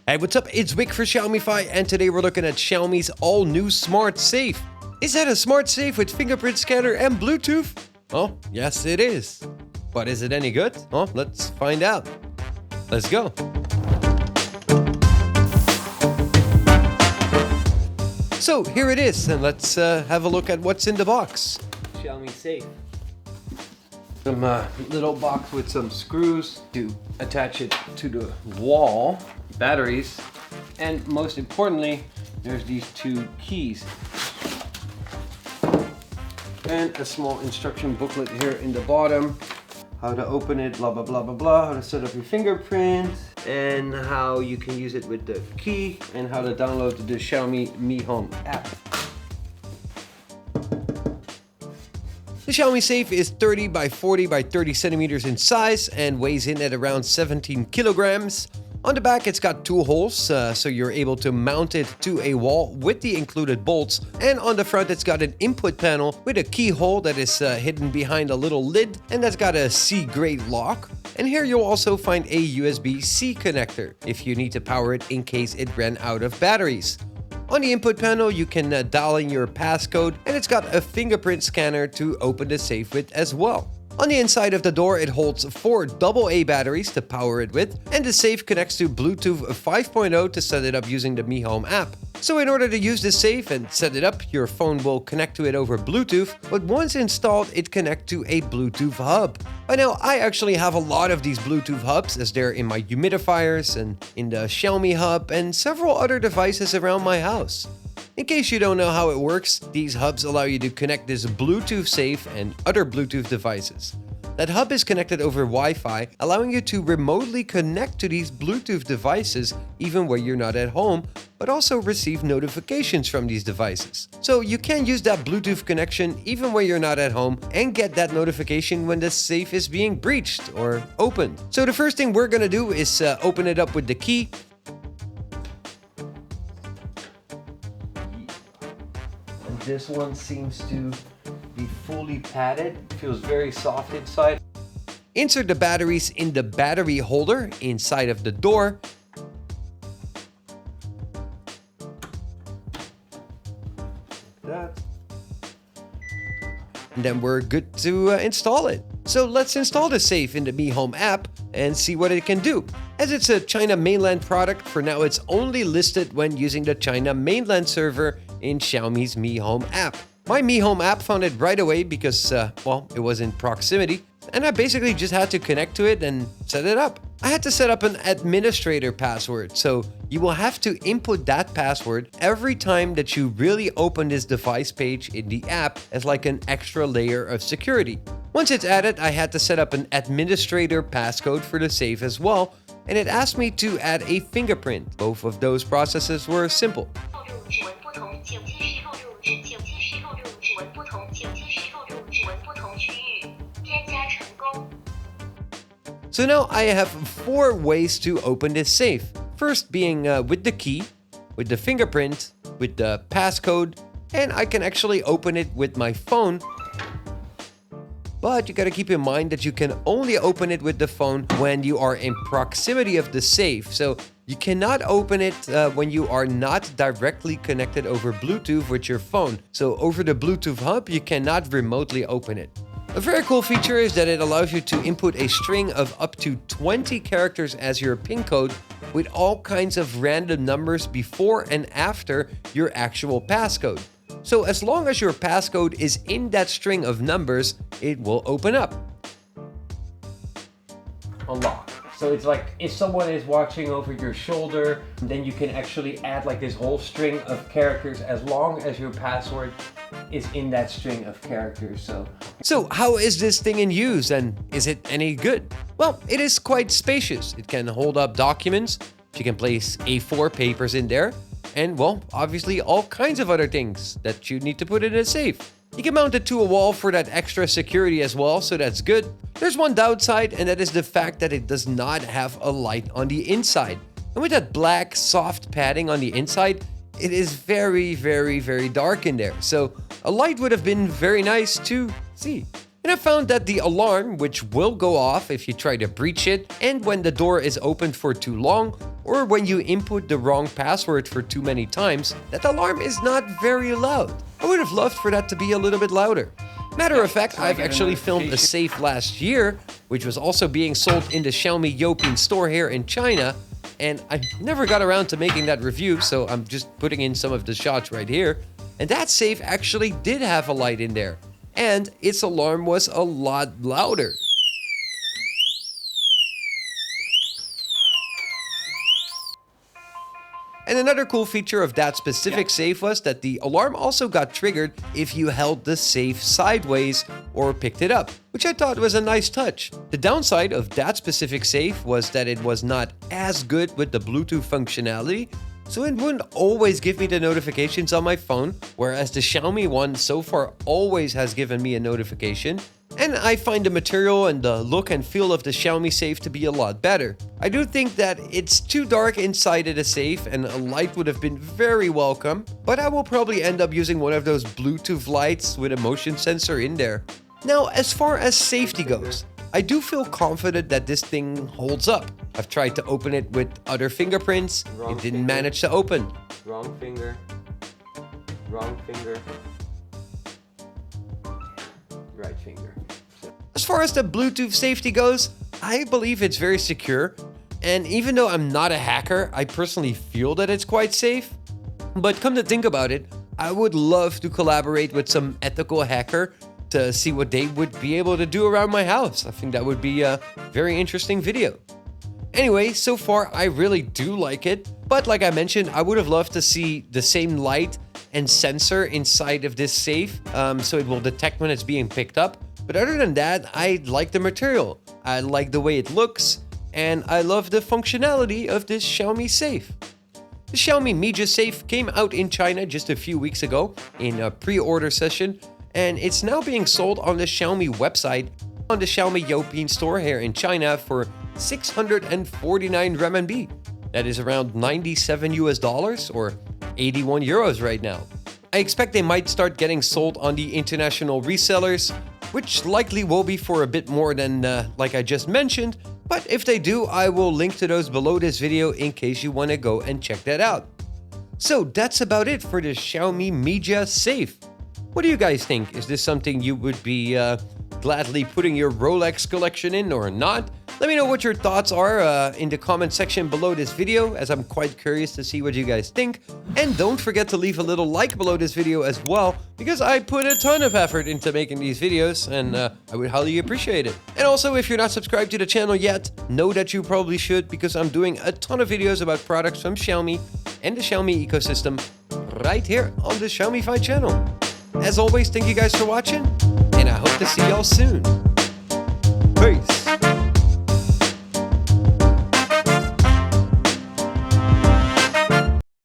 Hey, what's up? It's Wick for Xiaomify, and today we're looking at Xiaomi's all-new smart safe. Is that a smart safe with fingerprint scanner and Bluetooth? Oh, yes it is. But is it any good? Oh, let's find out. Let's go. So here it is, and let's have a look at what's in the box. Xiaomi safe. Some little box with some screws to attach it to the wall, batteries, and most importantly, there's these two keys. And a small instruction booklet here in the bottom. How to open it, blah, blah, blah, blah, blah. How to set up your fingerprint, and how you can use it with the key, and how to download the Xiaomi Mi Home app. The Xiaomi safe is 30 by 40 by 30 centimeters in size and weighs in at around 17 kilograms. On the back, it's got two holes, so you're able to mount it to a wall with the included bolts. And on the front, it's got an input panel with a keyhole that is hidden behind a little lid, and that's got a C-grade lock. And here you'll also find a USB-C connector if you need to power it in case it ran out of batteries. On the input panel, you can dial in your passcode, and it's got a fingerprint scanner to open the safe with as well. On the inside of the door, it holds 4 AA batteries to power it with, and the safe connects to Bluetooth 5.0 to set it up using the Mi Home app. So in order to use this safe and set it up, your phone will connect to it over Bluetooth, but once installed, it connects to a Bluetooth hub. By now, I actually have a lot of these Bluetooth hubs, as they're in my humidifiers and in the Xiaomi hub and several other devices around my house. In case you don't know how it works, these hubs allow you to connect this Bluetooth safe and other Bluetooth devices. That hub is connected over Wi-Fi, allowing you to remotely connect to these Bluetooth devices even when you're not at home, but also receive notifications from these devices. So you can use that Bluetooth connection even when you're not at home and get that notification when the safe is being breached or opened. So the first thing we're gonna do is open it up with the key. And this one seems to be fully padded. It feels very soft inside. Insert the batteries in the battery holder inside of the door. That. And then we're good to install it. So let's install the safe in the Mi Home app and see what it can do. As it's a China mainland product, for now it's only listed when using the China mainland server in Xiaomi's Mi Home app. My Mi Home app found it right away because, well, it was in proximity, and I basically just had to connect to it and set it up. I had to set up an administrator password, so you will have to input that password every time that you really open this device page in the app as like an extra layer of security. Once it's added, I had to set up an administrator passcode for the safe as well, and it asked me to add a fingerprint. Both of those processes were simple. So now I have 4 ways to open this safe. First being with the key, with the fingerprint, with the passcode, and I can actually open it with my phone. But you gotta keep in mind that you can only open it with the phone when you are in proximity of the safe. So you cannot open it when you are not directly connected over Bluetooth with your phone. So over the Bluetooth hub, you cannot remotely open it. A very cool feature is that it allows you to input a string of up to 20 characters as your PIN code with all kinds of random numbers before and after your actual passcode. So as long as your passcode is in that string of numbers, it will open up. Unlock. So it's like if someone is watching over your shoulder, then you can actually add like this whole string of characters as long as your password is in that string of characters. So how is this thing in use, and is it any good? Well, it is quite spacious. It can hold up documents. You can place A4 papers in there, and well, obviously all kinds of other things that you need to put in a safe. You can mount it to a wall for that extra security as well, so that's good. There's one downside, and that is the fact that it does not have a light on the inside. And with that black soft padding on the inside, it is very, very, very dark in there. So a light would have been very nice to see. And I found that the alarm, which will go off if you try to breach it, and when the door is opened for too long, or when you input the wrong password for too many times, that alarm is not very loud. I would have loved for that to be a little bit louder. Matter of fact, I've actually filmed a safe last year, which was also being sold in the Xiaomi Youpin store here in China, and I never got around to making that review, so I'm just putting in some of the shots right here. And that safe actually did have a light in there, and its alarm was a lot louder. And another cool feature of that specific safe was that the alarm also got triggered if you held the safe sideways or picked it up, which I thought was a nice touch. The downside of that specific safe was that it was not as good with the Bluetooth functionality, so it wouldn't always give me the notifications on my phone, whereas the Xiaomi one so far always has given me a notification. And I find the material and the look and feel of the Xiaomi safe to be a lot better. I do think that it's too dark inside of the safe and a light would have been very welcome, but I will probably end up using one of those Bluetooth lights with a motion sensor in there. Now, as far as safety goes, I do feel confident that this thing holds up. I've tried to open it with other fingerprints, it didn't manage to open. Wrong finger. Wrong finger. Right finger. As far as the Bluetooth safety goes, I believe it's very secure, and even though I'm not a hacker, I personally feel that it's quite safe. But come to think about it, I would love to collaborate with some ethical hacker to see what they would be able to do around my house. I think that would be a very interesting video. Anyway, so far I really do like it, but like I mentioned, I would have loved to see the same light and sensor inside of this safe, so it will detect when it's being picked up. But other than that, I like the material, I like the way it looks, and I love the functionality of this Xiaomi safe. The Xiaomi Mijia safe came out in China just a few weeks ago in a pre-order session, and it's now being sold on the Xiaomi website on the Xiaomi Youpin store here in China for 649 renminbi. That is around 97 US dollars or 81 euros right now. I expect they might start getting sold on the international resellers, which likely will be for a bit more than like I just mentioned, but if they do, I will link to those below this video in case you want to go and check that out. So that's about it for the Xiaomi Mijia safe. What do you guys think? Is this something you would be gladly putting your Rolex collection in or not? Let me know what your thoughts are in the comment section below this video, as I'm quite curious to see what you guys think. And don't forget to leave a little like below this video as well, because I put a ton of effort into making these videos, and I would highly appreciate it. And also, if you're not subscribed to the channel yet, know that you probably should, because I'm doing a ton of videos about products from Xiaomi and the Xiaomi ecosystem right here on the Xiaomify channel. As always, thank you guys for watching, and I hope to see y'all soon.